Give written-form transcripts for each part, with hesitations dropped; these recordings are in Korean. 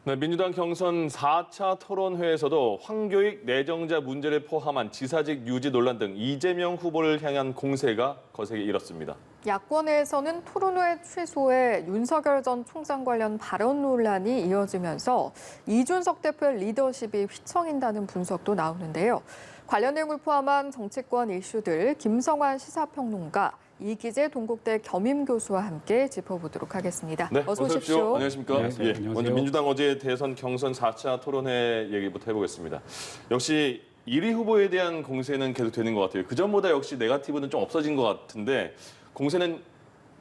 네, 민주당 경선 4차 토론회에서도 황교익 내정자 문제를 포함한 지사직 유지 논란 등 이재명 후보를 향한 공세가 거세게 일었습니다. 야권에서는 토론회 취소에 윤석열 전 총장 관련 발언 논란이 이어지면서 이준석 대표의 리더십이 휘청인다는 분석도 나오는데요. 관련 내용을 포함한 정치권 이슈들 김성환 시사평론가, 이기재 동국대 겸임교수와 함께 짚어보도록 하겠습니다. 네, 어서 오십시오. 안녕하십니까? 안녕하세요. 예, 안녕하세요. 먼저 민주당 어제 대선 경선 4차 토론회 얘기부터 해보겠습니다. 역시 1위 후보에 대한 공세는 계속 되는 것 같아요. 그전보다 역시 네거티브는 좀 없어진 것 같은데 공세는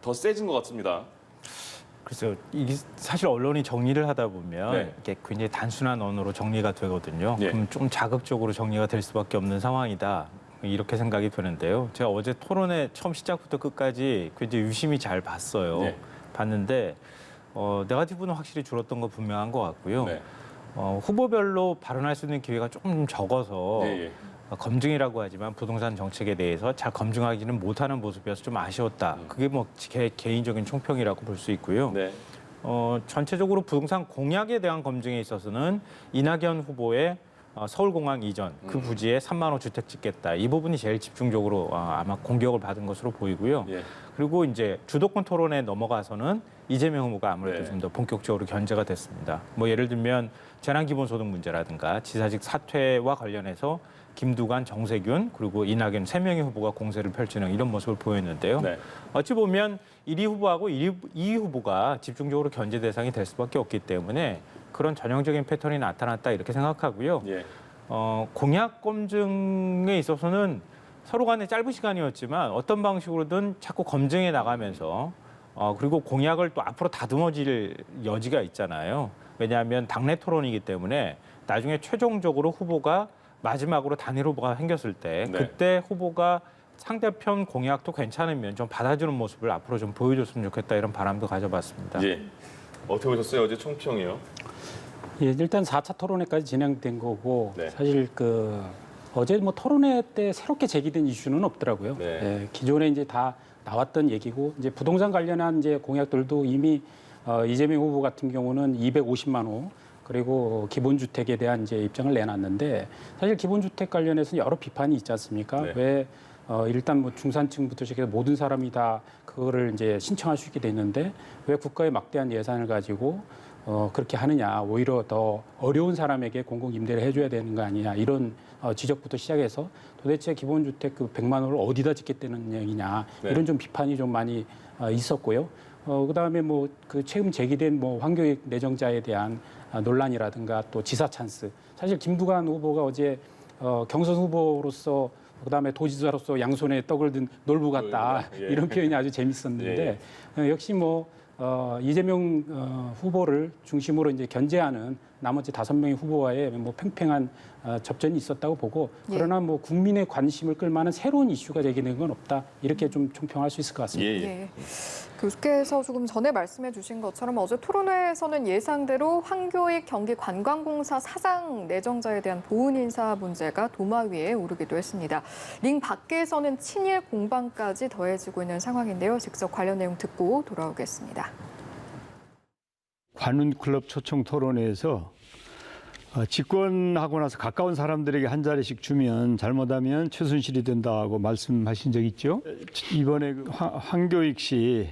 더 세진 것 같습니다. 그래서 이게 사실 언론이 정리를 하다 보면 네. 이게 굉장히 단순한 언어로 정리가 되거든요. 예. 그럼 좀 자극적으로 정리가 될 수밖에 없는 상황이다. 이렇게 생각이 드는데요. 제가 어제 토론회 처음 시작부터 끝까지 굉장히 유심히 잘 봤어요. 네. 봤는데 네거티브는 확실히 줄었던 거 분명한 것 같고요. 네. 후보별로 발언할 수 있는 기회가 조금 적어서 예. 검증이라고 하지만 부동산 정책에 대해서 잘 검증하기는 못하는 모습이어서 좀 아쉬웠다. 그게 뭐 개인적인 총평이라고 볼 수 있고요. 네. 전체적으로 부동산 공약에 대한 검증에 있어서는 이낙연 후보의 서울공항 이전 그 부지에 3만 호 주택 짓겠다. 이 부분이 제일 집중적으로 아마 공격을 받은 것으로 보이고요. 예. 그리고 이제 주도권 토론에 넘어가서는 이재명 후보가 아무래도 네. 좀 더 본격적으로 견제가 됐습니다. 뭐 예를 들면 재난기본소득 문제라든가 지사직 사퇴와 관련해서 김두관, 정세균 그리고 이낙연 3명의 후보가 공세를 펼치는 이런 모습을 보였는데요. 네. 어찌 보면 1위 후보하고 2위 후보가 집중적으로 견제 대상이 될 수밖에 없기 때문에 그런 전형적인 패턴이 나타났다 이렇게 생각하고요. 예. 공약 검증에 있어서는 서로 간에 짧은 시간이었지만 어떤 방식으로든 자꾸 검증해 나가면서 그리고 공약을 또 앞으로 다듬어질 여지가 있잖아요. 왜냐하면 당내 토론이기 때문에 나중에 최종적으로 후보가 마지막으로 단일 후보가 생겼을 때 네. 그때 후보가 상대편 공약도 괜찮으면 좀 받아주는 모습을 앞으로 좀 보여줬으면 좋겠다 이런 바람도 가져봤습니다. 예. 어떻게 보셨어요? 어제 총평이요? 예, 일단 4차 토론회까지 진행된 거고 네. 사실 어제 뭐 토론회 때 새롭게 제기된 이슈는 없더라고요. 네. 예, 기존에 이제 다 나왔던 얘기고 이제 부동산 관련한 이제 공약들도 이미 이재명 후보 같은 경우는 250만 호 그리고 기본주택에 대한 이제 입장을 내놨는데 사실 기본주택 관련해서는 여러 비판이 있지 않습니까? 네. 왜 일단 뭐 중산층부터 시작해서 모든 사람이 다 그거를 이제 신청할 수 있게 됐는데 왜 국가의 막대한 예산을 가지고 그렇게 하느냐, 오히려 더 어려운 사람에게 공공 임대를 해줘야 되는 거 아니냐 이런 지적부터 시작해서 도대체 기본주택 그 100만 원을 어디다 짓겠다는 얘기냐 네. 이런 좀 비판이 좀 많이 있었고요. 그다음에 뭐 그 최근 제기된 뭐 황교익 내정자에 대한 논란이라든가 또 지사 찬스. 사실 김두관 후보가 어제 경선 후보로서 그다음에 도지사로서 양손에 떡을 든 놀부 같다 예. 이런 표현이 아주 재밌었는데 역시 뭐 이재명 후보를 중심으로 이제 견제하는 나머지 5명의 후보와의 뭐 팽팽한 접전이 있었다고 보고 그러나 뭐 국민의 관심을 끌만한 새로운 이슈가 제기된 건 없다 이렇게 좀 총평할 수 있을 것 같습니다. 예. 교수께서 조금 전에 말씀해 주신 것처럼 어제 토론회에서는 예상대로 황교익 경기관광공사 사장 내정자에 대한 보훈 인사 문제가 도마 위에 오르기도 했습니다. 링 밖에서는 친일 공방까지 더해지고 있는 상황인데요. 직접 관련 내용 듣고 돌아오겠습니다. 관훈클럽 초청 토론회에서 집권하고 나서 가까운 사람들에게 한 자리씩 주면 잘못하면 최순실이 된다고 말씀하신 적 있죠? 이번에 황교익 씨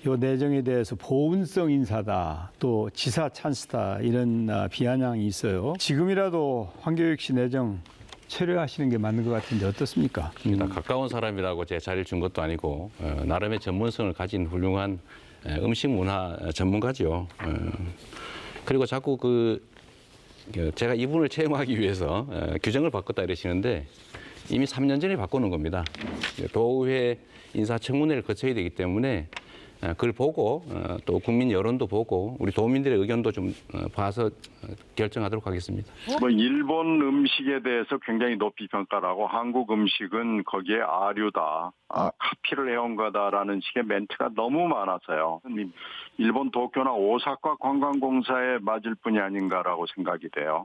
요 내정에 대해서 보훈성 인사다, 또 지사 찬스다 이런 비아냥이 있어요. 지금이라도 황교익 씨 내정 철회하시는 게 맞는 것 같은데 어떻습니까? 가까운 사람이라고 제 자리를 준 것도 아니고 나름의 전문성을 가진 훌륭한 음식 문화 전문가죠. 그리고 자꾸 제가 이분을 채용하기 위해서 규정을 바꿨다 이러시는데 이미 3년 전에 바꾸는 겁니다. 도의회 인사청문회를 거쳐야 되기 때문에 그걸 보고 또 국민 여론도 보고 우리 도민들의 의견도 좀 봐서 결정하도록 하겠습니다. 뭐 일본 음식에 대해서 굉장히 높이 평가를 하고 한국 음식은 거기에 아류다, 카피를 해온 거다라는 식의 멘트가 너무 많아서요. 일본 도쿄나 오사카 관광공사에 맞을 뿐이 아닌가라고 생각이 돼요.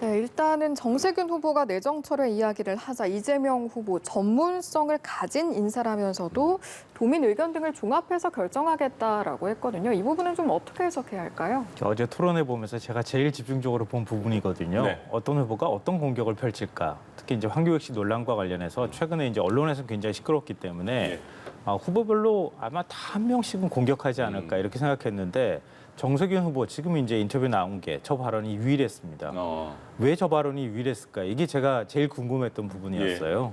네, 일단은 정세균 후보가 내정철회 이야기를 하자 이재명 후보 전문성을 가진 인사라면서도 도민 의견 등을 종합해서 결정하겠다라고 했거든요. 이 부분은 좀 어떻게 해석해야 할까요? 어제 토론회 보면서 제가 제일 집중적으로 본 부분이거든요. 네. 어떤 후보가 어떤 공격을 펼칠까. 특히 이제 황교익 씨 논란과 관련해서 최근에 이제 언론에서 굉장히 시끄럽기 때문에 후보별로 아마 다 한 명씩은 공격하지 않을까 이렇게 생각했는데 정세균 후보 지금 이제 인터뷰 나온 게 저 발언이 유일했습니다. 왜 저 발언이 유일했을까? 이게 제가 제일 궁금했던 부분이었어요.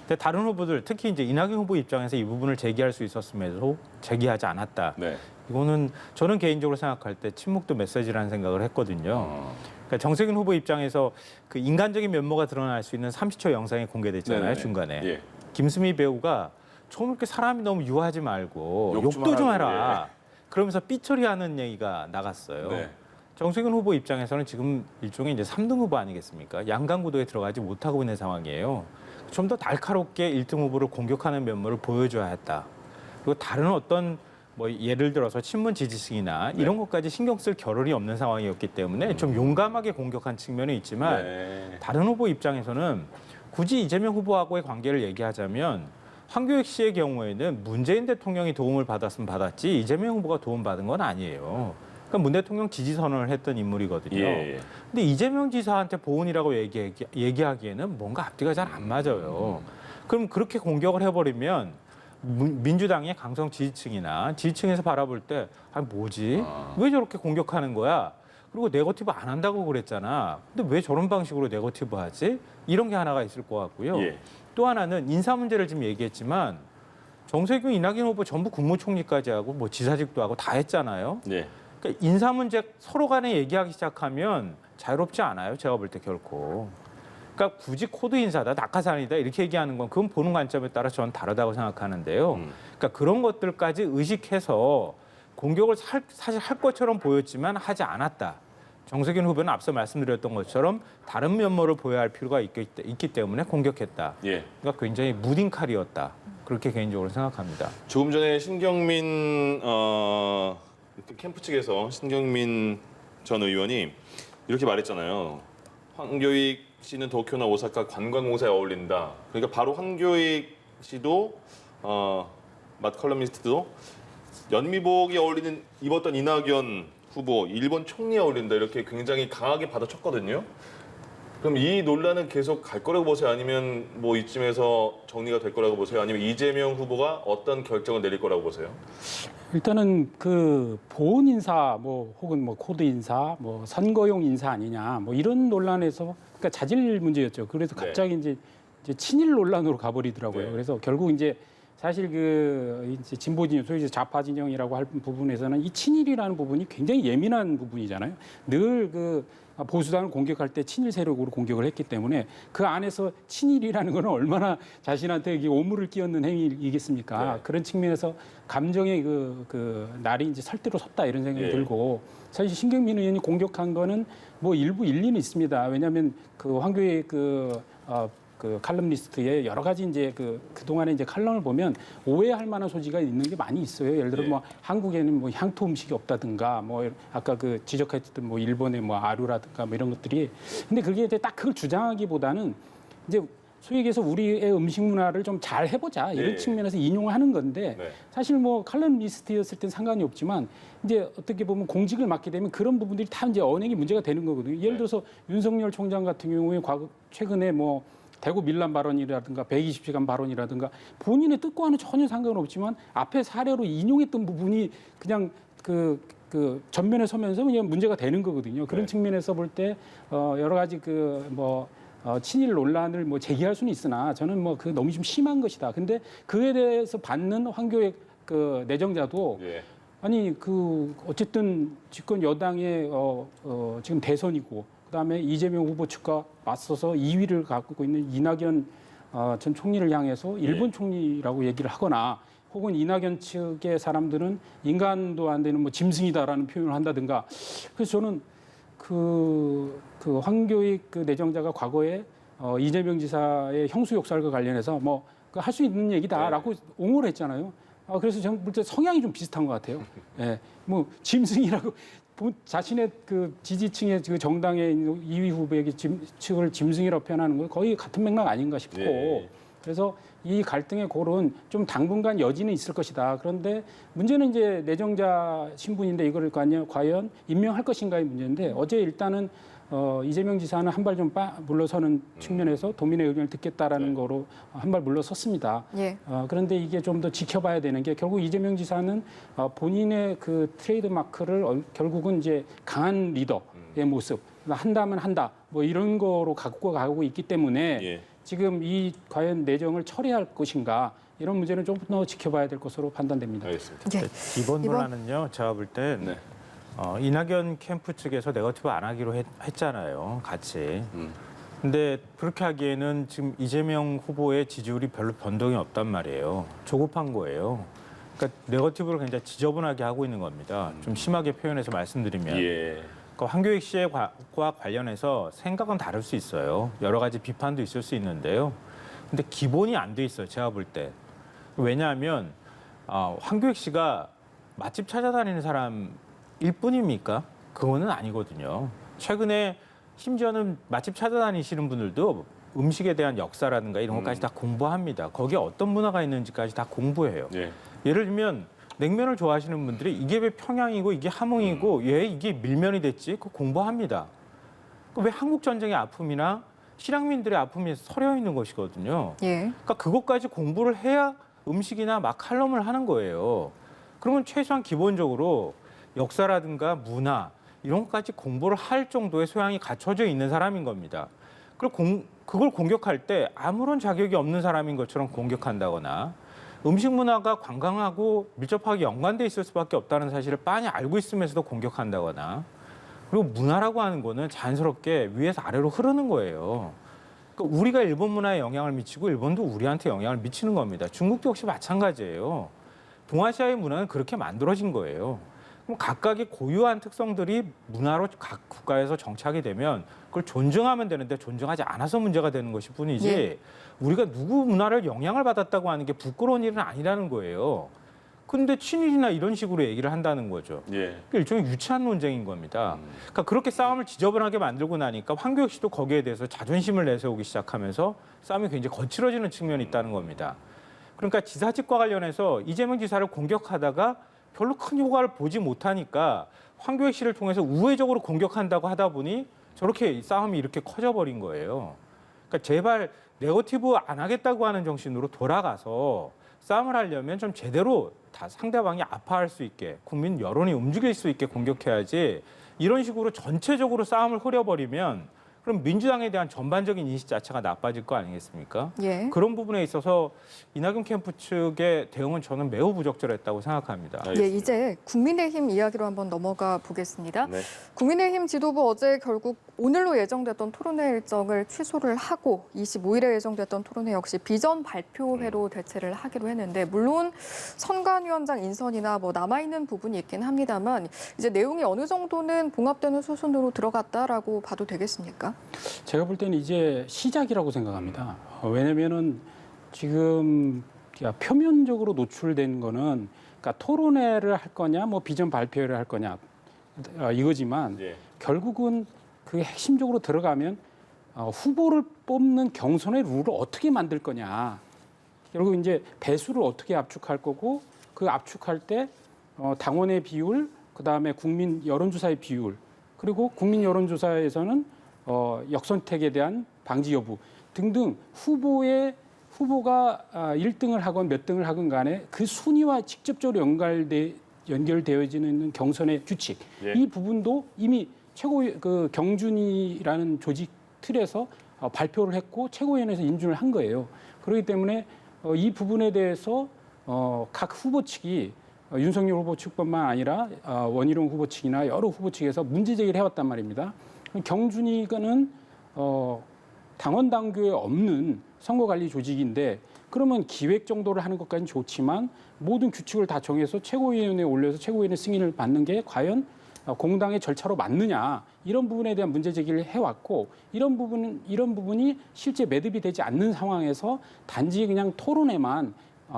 근데 다른 후보들 특히 이제 이낙연 후보 입장에서 이 부분을 제기할 수 있었음에도 제기하지 않았다. 네. 이거는 저는 개인적으로 생각할 때 침묵도 메시지라는 생각을 했거든요. 그러니까 정세균 후보 입장에서 그 인간적인 면모가 드러날 수 있는 30초 영상이 공개됐잖아요, 네네. 중간에. 예. 김수미 배우가 처음 이렇게 사람이 너무 유하지 말고 욕 좀 욕도 좀 하라고, 해라. 그러면서 삐처리하는 얘기가 나갔어요. 네. 정세균 후보 입장에서는 지금 일종의 이제 3등 후보 아니겠습니까? 양강구도에 들어가지 못하고 있는 상황이에요. 좀 더 날카롭게 1등 후보를 공격하는 면모를 보여줘야 했다. 그리고 다른 어떤 뭐 예를 들어서 친문 지지층이나 이런 것까지 신경 쓸 겨를이 없는 상황이었기 때문에 좀 용감하게 공격한 측면이 있지만 다른 후보 입장에서는 굳이 이재명 후보하고의 관계를 얘기하자면 황교익 씨의 경우에는 문재인 대통령이 도움을 받았으면 받았지 이재명 후보가 도움받은 건 아니에요. 그러니까 문 대통령 지지 선언을 했던 인물이거든요. 예. 근데 이재명 지사한테 보훈이라고 얘기하기에는 뭔가 앞뒤가 잘 안 맞아요. 그럼 그렇게 공격을 해버리면 민주당의 강성 지지층이나 지지층에서 바라볼 때 뭐지? 왜 저렇게 공격하는 거야? 그리고 네거티브 안 한다고 그랬잖아. 근데 왜 저런 방식으로 네거티브 하지? 이런 게 하나가 있을 것 같고요. 예. 또 하나는 인사 문제를 지금 얘기했지만 정세균, 이낙연 후보 전부 국무총리까지 하고 뭐 지사직도 하고 다 했잖아요. 네. 그러니까 인사 문제 서로 간에 얘기하기 시작하면 자유롭지 않아요. 제가 볼 때 결코. 그러니까 굳이 코드 인사다, 낙하산이다 이렇게 얘기하는 건 그건 보는 관점에 따라 저는 다르다고 생각하는데요. 그러니까 그런 것들까지 의식해서 공격을 사실 할 것처럼 보였지만 하지 않았다. 정세균 후보는 앞서 말씀드렸던 것처럼 다른 면모를 보여야 할 필요가 있기 때문에 공격했다. 예. 그러니까 굉장히 무딘 칼이었다. 그렇게 개인적으로 생각합니다. 조금 전에 신경민 캠프 측에서 신경민 전 의원이 이렇게 말했잖아요. 황교익 씨는 도쿄나 오사카 관광공사에 어울린다. 그러니까 바로 황교익 씨도 맛 컬럼니스트도 연미복이 어울리는 입었던 이낙연 후보 일본 총리에 어울린다. 이렇게 굉장히 강하게 받아쳤거든요. 그럼 이 논란은 계속 갈 거라고 보세요? 아니면 뭐 이쯤에서 정리가 될 거라고 보세요? 아니면 이재명 후보가 어떤 결정을 내릴 거라고 보세요? 일단은 그 보훈 인사 뭐 혹은 뭐 코드 인사 뭐 선거용 인사 아니냐 뭐 이런 논란에서 그러니까 자질 문제였죠. 그래서 갑자기 이제 친일 논란으로 가버리더라고요. 네. 그래서 결국 이제 사실 그 이제 진보 진영, 소위 좌파 진영이라고 할 부분에서는 이 친일이라는 부분이 굉장히 예민한 부분이잖아요. 늘 그 보수당을 공격할 때 친일 세력으로 공격을 했기 때문에 그 안에서 친일이라는 거는 얼마나 자신한테 이게 오물을 끼얹는 행위이겠습니까? 네. 그런 측면에서 감정의 그 날이 이제 설대로 섰다 이런 생각이 예. 들고 사실 신경민 의원이 공격한 거는 뭐 일부 일리는 있습니다. 왜냐하면 그 황교익 그 칼럼니스트의 여러 가지 이제 그동안에 이제 칼럼을 보면 오해할 만한 소지가 있는 게 많이 있어요. 예를 들어 예. 뭐 한국에는 뭐 향토 음식이 없다든가 뭐 아까 그 지적했던 뭐 일본의 뭐 아류라든가 뭐 이런 것들이 근데 그게 이제 딱 그걸 주장하기보다는 이제 소위 얘기해서 우리의 음식 문화를 좀 잘 해보자 이런 예. 측면에서 인용을 하는 건데 네. 사실 뭐 칼럼니스트였을 땐 상관이 없지만 이제 어떻게 보면 공직을 맡게 되면 그런 부분들이 다 이제 언행이 문제가 되는 거거든요. 예를 들어서 윤석열 총장 같은 경우에 최근에 뭐 대구 밀란 발언이라든가 120시간 발언이라든가 본인의 뜻과는 전혀 상관없지만 앞에 사례로 인용했던 부분이 그냥 그 전면에 서면서 그냥 문제가 되는 거거든요. 그런 네. 측면에서 볼 때 여러 가지 친일 논란을 뭐 제기할 수는 있으나 저는 뭐 그 너무 좀 심한 것이다. 근데 그에 대해서 받는 황교익 그 내정자도 예. 아니 어쨌든 집권 여당의 지금 대선이고 그다음에 이재명 후보 측과 맞서서 2위를 갖고 있는 이낙연 전 총리를 향해서 일본 총리라고 얘기를 하거나 혹은 이낙연 측의 사람들은 인간도 안 되는 뭐 짐승이다라는 표현을 한다든가 그래서 저는 그 황교익 그 내정자가 과거에 이재명 지사의 형수 욕설과 관련해서 뭐 할 수 있는 얘기다라고 옹호를 했잖아요. 그래서 저는 볼 때 성향이 좀 비슷한 것 같아요. 예, 뭐 짐승이라고 자신의 그 지지층의 그 정당의 2위 후보에게 측을 짐승이라고 표현하는 건 거의 같은 맥락 아닌가 싶고 네. 그래서 이 갈등의 골은 좀 당분간 여지는 있을 것이다. 그런데 문제는 이제 내정자 신분인데 이걸 과연 임명할 것인가의 문제인데 어제 일단은 이재명 지사는 한 발 좀 물러서는 측면에서 도민의 의견을 듣겠다라는 네. 거로 한 발 물러섰습니다. 예. 그런데 이게 좀 더 지켜봐야 되는 게 결국 이재명 지사는 본인의 그 트레이드 마크를 결국은 이제 강한 리더의 모습, 한다면 한다, 뭐 이런 거로 갖고 가고 있기 때문에 예. 지금 이 과연 내정을 처리할 것인가 이런 문제는 좀 더 지켜봐야 될 것으로 판단됩니다. 알겠습니다. 예. 이번 이번- 논란은요, 제가 볼 땐 네. 이낙연 캠프 측에서 네거티브 안 하기로 했잖아요, 같이. 음. 근데 그렇게 하기에는 지금 이재명 후보의 지지율이 별로 변동이 없단 말이에요. 조급한 거예요. 그러니까 네거티브를 굉장히 지저분하게 하고 있는 겁니다. 좀 심하게 표현해서 말씀드리면. 예. 그러니까 황교익 씨와 관련해서 생각은 다를 수 있어요. 여러 가지 비판도 있을 수 있는데요. 근데 기본이 안 돼 있어요, 제가 볼 때. 왜냐하면 황교익 씨가 맛집 찾아다니는 사람일 뿐입니까? 그거는 아니거든요. 최근에 심지어는 맛집 찾아다니시는 분들도 음식에 대한 역사라든가 이런 것까지 다 공부합니다. 거기에 어떤 문화가 있는지까지 다 공부해요. 예. 예를 들면 냉면을 좋아하시는 분들이 이게 왜 평양이고 이게 함흥이고 왜 이게 밀면이 됐지? 그거 공부합니다. 왜 한국 전쟁의 아픔이나 실향민들의 아픔이 서려 있는 것이거든요. 예. 그러니까 그것까지 공부를 해야 음식이나 막 칼럼을 하는 거예요. 그러면 최소한 기본적으로 역사라든가 문화 이런 것까지 공부를 할 정도의 소양이 갖춰져 있는 사람인 겁니다. 그걸 공격할 때 아무런 자격이 없는 사람인 것처럼 공격한다거나 음식 문화가 관광하고 밀접하게 연관돼 있을 수밖에 없다는 사실을 빤히 알고 있으면서도 공격한다거나 그리고 문화라고 하는 거는 자연스럽게 위에서 아래로 흐르는 거예요. 그러니까 우리가 일본 문화에 영향을 미치고 일본도 우리한테 영향을 미치는 겁니다. 중국도 역시 마찬가지예요. 동아시아의 문화는 그렇게 만들어진 거예요. 그럼 각각의 고유한 특성들이 문화로 각 국가에서 정착이 되면 그걸 존중하면 되는데 존중하지 않아서 문제가 되는 것일 뿐이지 예. 우리가 누구 문화를 영향을 받았다고 하는 게 부끄러운 일은 아니라는 거예요. 근데 친일이나 이런 식으로 얘기를 한다는 거죠. 예. 일종의 유치한 논쟁인 겁니다. 그러니까 그렇게 싸움을 지저분하게 만들고 나니까 황교익 씨도 거기에 대해서 자존심을 내세우기 시작하면서 싸움이 굉장히 거칠어지는 측면이 있다는 겁니다. 그러니까 지사직과 관련해서 이재명 지사를 공격하다가 별로 큰 효과를 보지 못하니까 황교익 씨를 통해서 우회적으로 공격한다고 하다 보니 저렇게 싸움이 이렇게 커져버린 거예요. 그러니까 제발 네거티브 안 하겠다고 하는 정신으로 돌아가서 싸움을 하려면 좀 제대로 다 상대방이 아파할 수 있게 국민 여론이 움직일 수 있게 공격해야지 이런 식으로 전체적으로 싸움을 흐려버리면 그럼 민주당에 대한 전반적인 인식 자체가 나빠질 거 아니겠습니까? 예. 그런 부분에 있어서 이낙연 캠프 측의 대응은 저는 매우 부적절했다고 생각합니다. 예, 이제 국민의힘 이야기로 한번 넘어가 보겠습니다. 네. 국민의힘 지도부 어제 결국 오늘로 예정됐던 토론회 일정을 취소를 하고 25일에 예정됐던 토론회 역시 비전 발표회로 대체를 하기로 했는데 물론 선관위원장 인선이나 뭐 남아있는 부분이 있긴 합니다만 이제 내용이 어느 정도는 봉합되는 수순으로 들어갔다라고 봐도 되겠습니까? 제가 볼 때는 이제 시작이라고 생각합니다. 왜냐면은 지금 표면적으로 노출된 거는 그러니까 토론회를 할 거냐, 뭐 비전 발표회를 할 거냐 이거지만 예. 결국은 그게 핵심적으로 들어가면 후보를 뽑는 경선의 룰을 어떻게 만들 거냐. 결국 이제 배수를 어떻게 압축할 거고 그 압축할 때 당원의 비율, 그다음에 국민 여론조사의 비율, 그리고 국민 여론조사에서는 역선택에 대한 방지 여부 등등 후보가 1등을 하건 몇 등을 하건 간에 그 순위와 직접적으로 연결되어지는 경선의 규칙 예. 이 부분도 이미 그 경준이라는 조직 틀에서 발표를 했고 최고위원회에서 인준을 한 거예요. 그렇기 때문에 이 부분에 대해서 각 후보 측이 윤석열 후보 측뿐만 아니라 원희룡 후보 측이나 여러 후보 측에서 문제 제기를 해왔단 말입니다. 경준이는 당원 당규에 없는 선거관리 조직인데 그러면 기획 정도를 하는 것까지는 좋지만 모든 규칙을 다 정해서 최고위원회에 올려서 최고위원회 승인을 받는 게 과연 공당의 절차로 맞느냐 이런 부분에 대한 문제 제기를 해왔고 이런 부분이 실제 매듭이 되지 않는 상황에서 단지 그냥 토론회만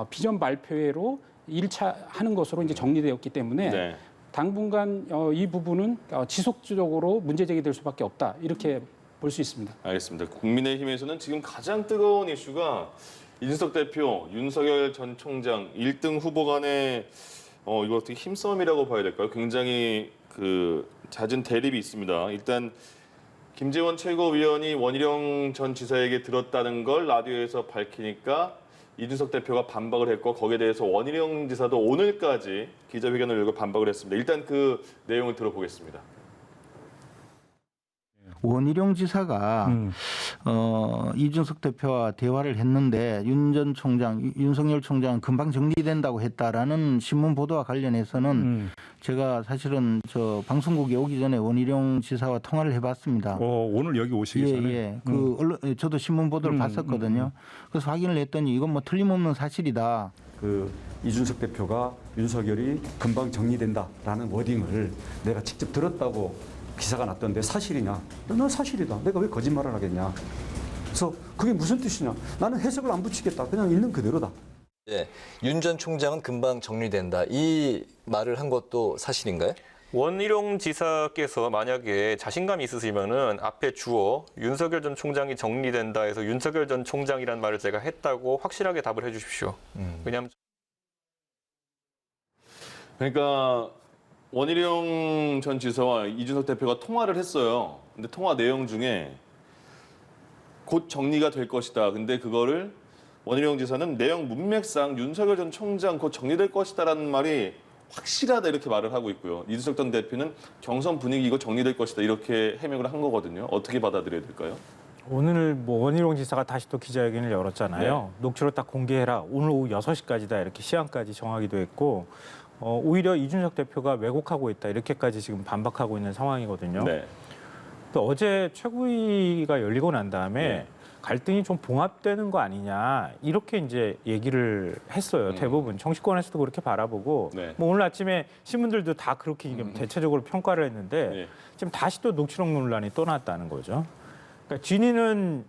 비전 발표회로 1차 하는 것으로 이제 정리되었기 때문에 네. 당분간 이 부분은 지속적으로 문제 제기될 수밖에 없다. 이렇게 볼 수 있습니다. 알겠습니다. 국민의힘에서는 지금 가장 뜨거운 이슈가 이준석 대표, 윤석열 전 총장 1등 후보 간의 이거 어떻게 힘싸움이라고 봐야 될까요? 굉장히 그 잦은 대립이 있습니다. 일단 김재원 최고위원이 원희룡 전 지사에게 들었다는 걸 라디오에서 밝히니까 이준석 대표가 반박을 했고 거기에 대해서 원희룡 지사도 오늘까지 기자회견을 열고 반박을 했습니다. 일단 그 내용을 들어보겠습니다. 원희룡 지사가 이준석 대표와 대화를 했는데 윤석열 총장은 금방 정리된다고 했다라는 신문 보도와 관련해서는 제가 사실은 저 방송국에 오기 전에 원희룡 지사와 통화를 해봤습니다. 오늘 여기 오시기 전에? 예. 그 언론, 저도 신문 보도를 봤었거든요. 그래서 확인을 했더니 이건 뭐 틀림없는 사실이다. 그 이준석 대표가 윤석열이 금방 정리된다라는 워딩을 내가 직접 들었다고 기사가 났던데 사실이냐? 난 사실이다. 내가 왜 거짓말을 하겠냐? 그래서 그게 무슨 뜻이냐? 나는 해석을 안 붙이겠다. 그냥 있는 그대로다. 네, 윤 전 총장은 금방 정리된다. 이 말을 한 것도 사실인가요? 원희룡 지사께서 만약에 자신감이 있으시면은 앞에 주어 윤석열 전 총장이 정리된다 해서 윤석열 전 총장이란 말을 제가 했다고 확실하게 답을 해주십시오. 왜냐하면 그러니까 원희룡 전 지사와 이준석 대표가 통화를 했어요. 근데 통화 내용 중에 곧 정리가 될 것이다. 근데 그거를 원희룡 지사는 내용 문맥상 윤석열 전 총장 곧 정리될 것이다라는 말이 확실하다 이렇게 말을 하고 있고요. 이준석 전 대표는 경선 분위기고 정리될 것이다 이렇게 해명을 한 거거든요. 어떻게 받아들여야 될까요? 오늘 뭐 원희룡 지사가 다시 또 기자회견을 열었잖아요. 네. 녹취록 딱 공개해라. 오늘 오후 6시까지다 이렇게 시한까지 정하기도 했고 오히려 이준석 대표가 왜곡하고 있다 이렇게까지 지금 반박하고 있는 상황이거든요. 네. 또 어제 최고위가 열리고 난 다음에 네. 갈등이 좀 봉합되는 거 아니냐 이렇게 이제 얘기를 했어요. 대부분 정치권에서도 그렇게 바라보고 네. 뭐 오늘 아침에 신문들도 다 그렇게 대체적으로 평가를 했는데 네. 지금 다시 또 녹취록 논란이 또 났다는 거죠. 그러니까 진위는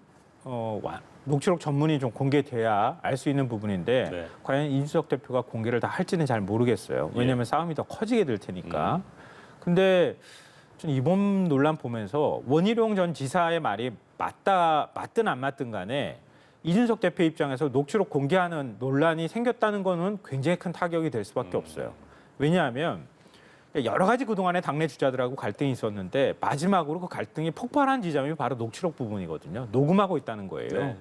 녹취록 전문이 좀 공개돼야 알 수 있는 부분인데 네. 과연 이준석 대표가 공개를 다 할지는 잘 모르겠어요. 왜냐하면 싸움이 더 커지게 될 테니까. 근데 전 이번 논란 보면서 원희룡 전 지사의 말이 맞든 안 맞든 간에 이준석 대표 입장에서 녹취록 공개하는 논란이 생겼다는 거는 굉장히 큰 타격이 될 수밖에 없어요. 왜냐하면 여러 가지 그동안에 당내 주자들하고 갈등이 있었는데 마지막으로 그 갈등이 폭발한 지점이 바로 녹취록 부분이거든요. 녹음하고 있다는 거예요. 네.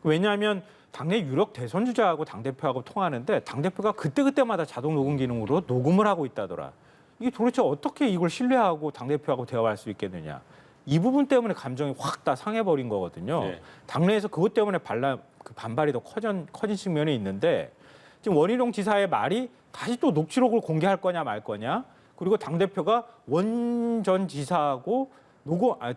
왜냐하면 당내 유력 대선 주자하고 당대표하고 통하는데 당대표가 그때그때마다 자동 녹음 기능으로 녹음을 하고 있다더라. 이게 도대체 어떻게 이걸 신뢰하고 당대표하고 대화할 수 있겠느냐. 이 부분 때문에 감정이 확 다 상해버린 거거든요. 네. 당내에서 그것 때문에 반발이 더 커진 측면이 있는데 지금 원희룡 지사의 말이 다시 또 녹취록을 공개할 거냐 말 거냐. 그리고 당대표가 원 전 지사하고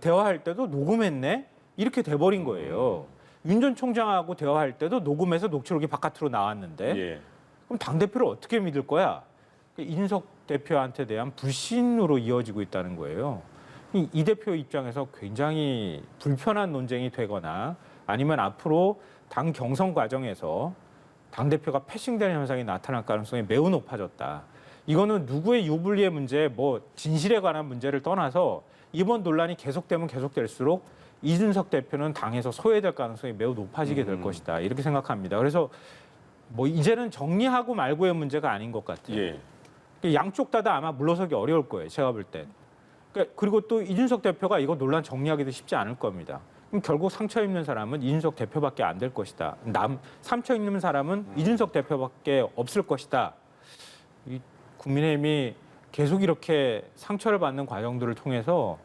대화할 때도 녹음했네. 이렇게 돼버린 거예요. 윤 전 총장하고 대화할 때도 녹음해서 녹취록이 바깥으로 나왔는데 예. 그럼 당대표를 어떻게 믿을 거야? 이준석 대표한테 대한 불신으로 이어지고 있다는 거예요. 이 대표 입장에서 굉장히 불편한 논쟁이 되거나 아니면 앞으로 당 경선 과정에서 당대표가 패싱되는 현상이 나타날 가능성이 매우 높아졌다. 이거는 누구의 유불리의 문제, 뭐 진실에 관한 문제를 떠나서 이번 논란이 계속되면 계속될수록 이준석 대표는 당에서 소외될 가능성이 매우 높아지게 될 것이다. 이렇게 생각합니다. 그래서 뭐 이제는 정리하고 말고의 문제가 아닌 것 같아요. 예. 양쪽 다 아마 물러서기 어려울 거예요. 제가 볼 때. 그리고 또 이준석 대표가 이거 논란 정리하기도 쉽지 않을 겁니다. 그럼 결국 상처 입는 사람은 이준석 대표밖에 안 될 것이다. 상처 입는 사람은 이준석 대표밖에 없을 것이다. 이 국민의힘이 계속 이렇게 상처를 받는 과정들을 통해서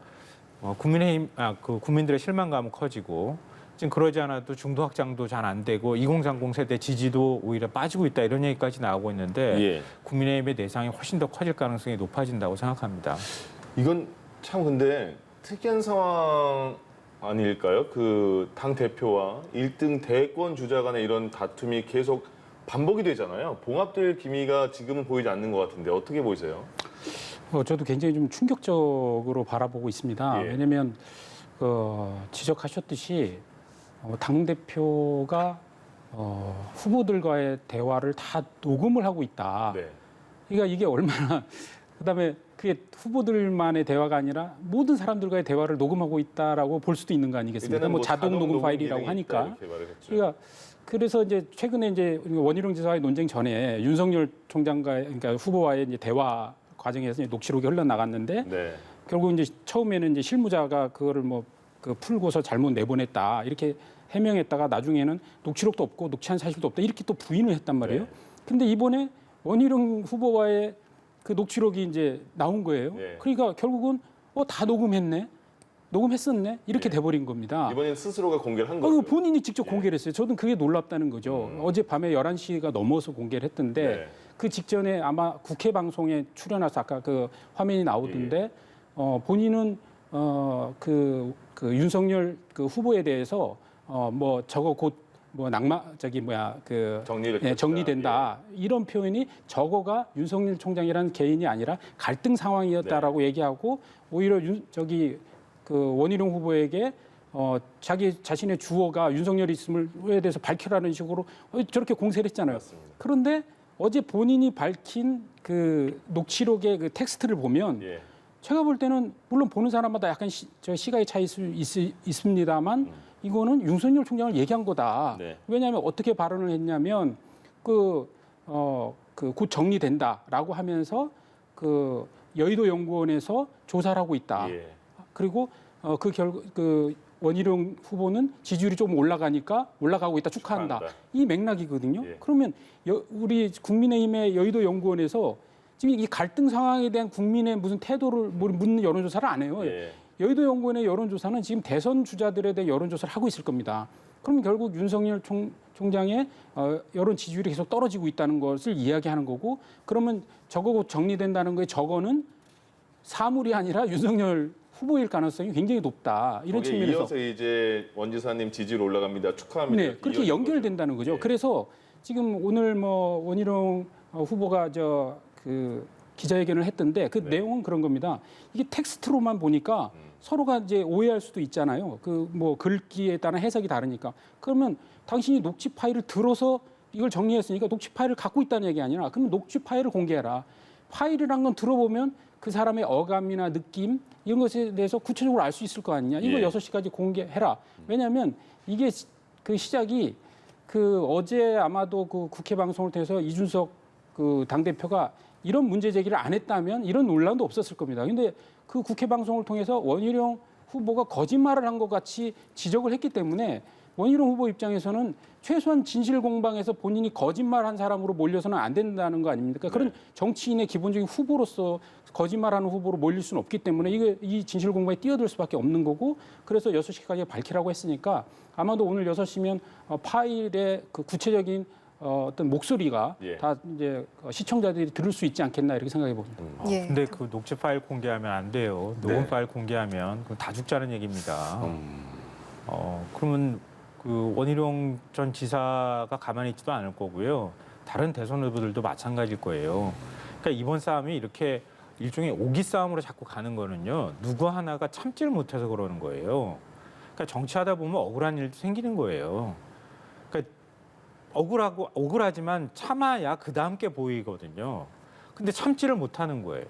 국민들의 실망감은 커지고 지금 그러지 않아도 중도 확장도 잘 안 되고 2030 세대 지지도 오히려 빠지고 있다 이런 얘기까지 나오고 있는데 예. 국민의힘의 내상이 훨씬 더 커질 가능성이 높아진다고 생각합니다. 이건 참 근데 특이한 상황 아닐까요? 그 당 대표와 1등 대권 주자 간의 이런 다툼이 계속 반복이 되잖아요. 봉합될 기미가 지금은 보이지 않는 것 같은데 어떻게 보이세요? 저도 굉장히 좀 충격적으로 바라보고 있습니다. 예. 왜냐하면 지적하셨듯이 당 대표가 후보들과의 대화를 다 녹음을 하고 있다. 네. 그러니까 이게 얼마나 그다음에 그게 후보들만의 대화가 아니라 모든 사람들과의 대화를 녹음하고 있다라고 볼 수도 있는 거 아니겠습니까? 이제는 뭐 자동 녹음 파일이라고 기능이 하니까. 있다, 이렇게 말을 했죠. 그러니까 그래서 이제 최근에 이제 원희룡 지사와의 논쟁 전에 윤석열 총장과 그러니까 후보와의 이제 대화 과정에서 이제 녹취록이 흘러나갔는데 네. 결국 이제 처음에는 이제 실무자가 그거를 뭐 그 풀고서 잘못 내보냈다 이렇게 해명했다가 나중에는 녹취록도 없고 녹취한 사실도 없다 이렇게 또 부인을 했단 말이에요. 네. 근데 이번에 원희룡 후보와의 그 녹취록이 이제 나온 거예요. 네. 그러니까 결국은 다 녹음했네, 녹음했었네 이렇게 네. 돼버린 겁니다. 이번엔 스스로가 공개를 한 거죠. 본인이 직접 공개를 했어요. 저는 그게 놀랍다는 거죠. 어젯밤에 11시가 넘어서 공개를 했던데 네. 그 직전에 아마 국회 방송에 출연해서 아까 그 화면이 나오던데 본인은 그 윤석열 그 후보에 대해서 뭐 저거 곧 뭐 정리된다 이런 표현이 저거가 윤석열 총장이라는 개인이 아니라 갈등 상황이었다라고 얘기하고 오히려 그 원희룡 후보에게 자기 자신의 주어가 윤석열이 있음에 대해서 밝히라는 식으로 저렇게 공세를 했잖아요. 맞습니다. 그런데 어제 본인이 밝힌 그 녹취록의 그 텍스트를 보면 예. 제가 볼 때는 물론 보는 사람마다 약간 시각의 차이 있습니다만 이거는 윤석열 총장을 얘기한 거다. 네. 왜냐하면 어떻게 발언을 했냐면 곧 정리된다라고 하면서 그 여의도 연구원에서 조사를 하고 있다. 예. 그리고 그 원희룡 후보는 지지율이 좀 올라가고 있다 축하한다. 축하한다. 이 맥락이거든요. 예. 그러면 우리 국민의힘의 여의도 연구원에서 지금 이 갈등 상황에 대한 국민의 무슨 태도를 묻는 여론조사를 안 해요. 예. 여의도 연구원의 여론조사는 지금 대선 주자들에 대해 여론조사를 하고 있을 겁니다. 그러면 결국 윤석열 총장의 여론 지지율이 계속 떨어지고 있다는 것을 이야기하는 거고 그러면 저거 곧 정리된다는 거에 저거는 사물이 아니라 윤석열 후보일 가능성이 굉장히 높다. 이런 거기에 측면에서. 이어서 이제 원 지사님 지지율 올라갑니다. 축하합니다. 네, 그렇게 연결된다는 거죠. 예. 그래서 지금 오늘 뭐 원희룡 후보가 그 기자회견을 했던데 그 네. 내용은 그런 겁니다. 이게 텍스트로만 보니까 서로가 이제 오해할 수도 있잖아요. 그 뭐 글귀에 따른 해석이 다르니까. 그러면 당신이 녹취 파일을 들어서 이걸 정리했으니까 녹취 파일을 갖고 있다는 얘기 아니라 그러면 녹취 파일을 공개해라. 파일이란 건 들어보면 그 사람의 어감이나 느낌 이런 것에 대해서 구체적으로 알 수 있을 거 아니냐. 이거 예. 6시까지 공개해라. 왜냐하면 이게 그 시작이 그 어제 아마도 그 국회 방송을 통해서 이준석 그 당대표가 이런 문제 제기를 안 했다면 이런 논란도 없었을 겁니다. 근데 그 국회 방송을 통해서 원희룡 후보가 거짓말을 한 것 같이 지적을 했기 때문에 원희룡 후보 입장에서는 최소한 진실 공방에서 본인이 거짓말한 사람으로 몰려서는 안 된다는 거 아닙니까? 그런 정치인의 기본적인 후보로서 거짓말하는 후보로 몰릴 수는 없기 때문에 이 진실 공방에 뛰어들 수밖에 없는 거고 그래서 6시까지 밝히라고 했으니까 아마도 오늘 6시면 파일의 그 구체적인 어떤 목소리가 예. 다 이제 시청자들이 들을 수 있지 않겠나 이렇게 생각해 봅니다. 예. 근데 그 녹취 파일 공개하면 안 돼요. 녹음 네. 파일 공개하면 그럼 다 죽자는 얘기입니다. 그러면 그 원희룡 전 지사가 가만히 있지도 않을 거고요. 다른 대선 후보들도 마찬가지일 거예요. 그러니까 이번 싸움이 이렇게 일종의 오기 싸움으로 자꾸 가는 거는요. 누구 하나가 참지를 못해서 그러는 거예요. 그러니까 정치하다 보면 억울한 일도 생기는 거예요. 그러니까 억울하지만 참아야 그 다음 게 보이거든요. 근데 참지를 못하는 거예요.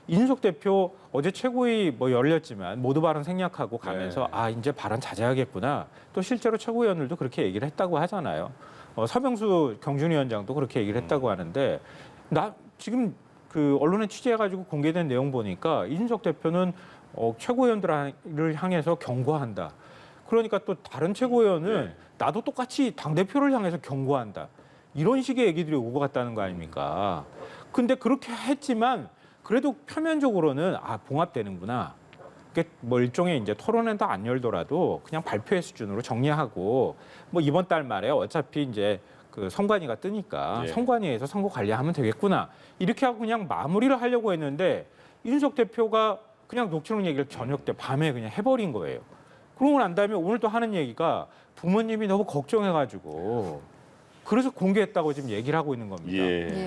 이준석 대표 어제 최고위 뭐 열렸지만 모두 발언 생략하고 가면서 이제 발언 자제하겠구나. 또 실제로 최고위원들도 그렇게 얘기를 했다고 하잖아요. 서병수 경준위원장도 그렇게 얘기를 했다고 하는데 나 지금 그 언론에 취재해가지고 공개된 내용 보니까 이준석 대표는 최고위원들을 향해서 경고한다. 그러니까 또 다른 최고위원은 나도 똑같이 당대표를 향해서 경고한다. 이런 식의 얘기들이 오고 갔다는 거 아닙니까? 근데 그렇게 했지만 그래도 표면적으로는 봉합되는구나. 그게 뭐 일종의 이제 토론회는 다 안 열더라도 그냥 발표회 수준으로 정리하고 뭐 이번 달 말에 어차피 이제 그 선관위가 뜨니까 선관위에서 선거 관리하면 되겠구나. 이렇게 하고 그냥 마무리를 하려고 했는데 이준석 대표가 그냥 녹취록 얘기를 저녁 때 밤에 그냥 해버린 거예요. 그러고 난 다음에 오늘 또 하는 얘기가 부모님이 너무 걱정해가지고 그래서 공개했다고 지금 얘기를 하고 있는 겁니다.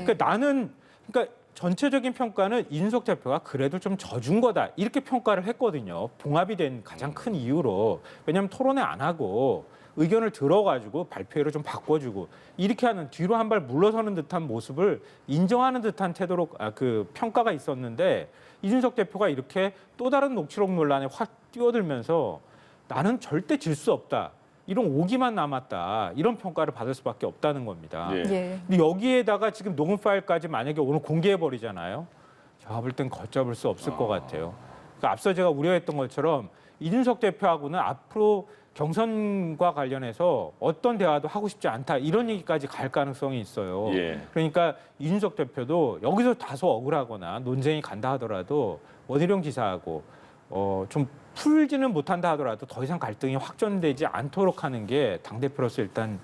그러니까 전체적인 평가는 이준석 대표가 그래도 좀 져준 거다 이렇게 평가를 했거든요. 봉합이 된 가장 큰 이유로. 왜냐하면 토론회 안 하고 의견을 들어가지고 발표회로 좀 바꿔주고 이렇게 하는 뒤로 한 발 물러서는 듯한 모습을 인정하는 듯한 태도로 그 평가가 있었는데 이준석 대표가 이렇게 또 다른 녹취록 논란에 확 뛰어들면서 나는 절대 질 수 없다. 이런 오기만 남았다. 이런 평가를 받을 수밖에 없다는 겁니다. 예. 예. 근데 여기에다가 지금 녹음 파일까지 만약에 오늘 공개해버리잖아요. 제가 볼 땐 걷잡을 수 없을 것 같아요. 그러니까 앞서 제가 우려했던 것처럼 이준석 대표하고는 앞으로 경선과 관련해서 어떤 대화도 하고 싶지 않다. 이런 얘기까지 갈 가능성이 있어요. 예. 그러니까 이준석 대표도 여기서 다소 억울하거나 논쟁이 간다 하더라도 원희룡 지사하고 좀 풀지는 못한다 하더라도 더 이상 갈등이 확전되지 않도록 하는 게 당대표로서 일단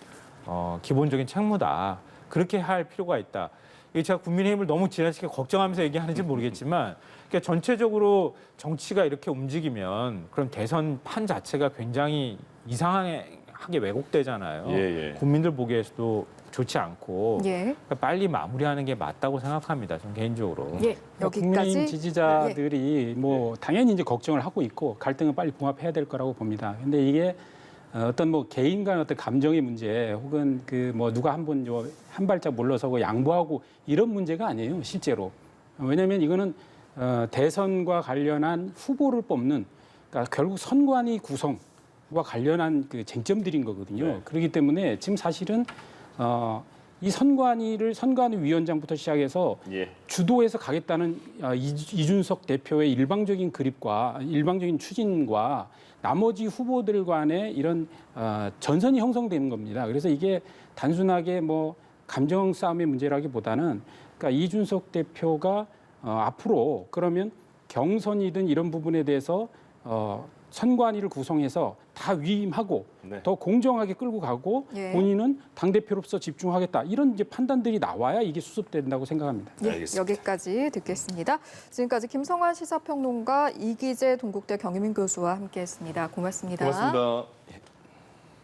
기본적인 책무다. 그렇게 할 필요가 있다. 이게 제가 국민의힘을 너무 지나치게 걱정하면서 얘기하는지 모르겠지만 그러니까 전체적으로 정치가 이렇게 움직이면 그럼 대선 판 자체가 굉장히 이상하게 왜곡되잖아요. 예, 예. 국민들 보기에서도 좋지 않고 예. 그러니까 빨리 마무리하는 게 맞다고 생각합니다. 저는 개인적으로. 예. 국민의힘 여기까지. 지지자들이 뭐 당연히 이제 걱정을 하고 있고 갈등을 빨리 봉합해야 될 거라고 봅니다. 근데 이게 어떤 뭐 개인 간 어떤 감정의 문제 혹은 그 뭐 누가 한 발짝 물러서고 양보하고 이런 문제가 아니에요, 실제로. 왜냐하면 이거는 대선과 관련한 후보를 뽑는 그러니까 결국 선관위 구성과 관련한 그 쟁점들인 거거든요. 네. 그렇기 때문에 지금 사실은 이 선관위 위원장부터 시작해서 예. 주도해서 가겠다는 이준석 대표의 일방적인 그립과 일방적인 추진과 나머지 후보들 간의 이런 전선이 형성되는 겁니다. 그래서 이게 단순하게 뭐 감정 싸움의 문제라기보다는 그러니까 이준석 대표가 앞으로 그러면 경선이든 이런 부분에 대해서 선관위를 구성해서 다 위임하고 네. 더 공정하게 끌고 가고 예. 본인은 당대표로서 집중하겠다. 이런 이제 판단들이 나와야 이게 수습된다고 생각합니다. 예, 알겠습니다. 여기까지 듣겠습니다. 지금까지 김성환 시사평론가, 이기재 동국대 경희민 교수와 함께했습니다. 고맙습니다. 고맙습니다. 예.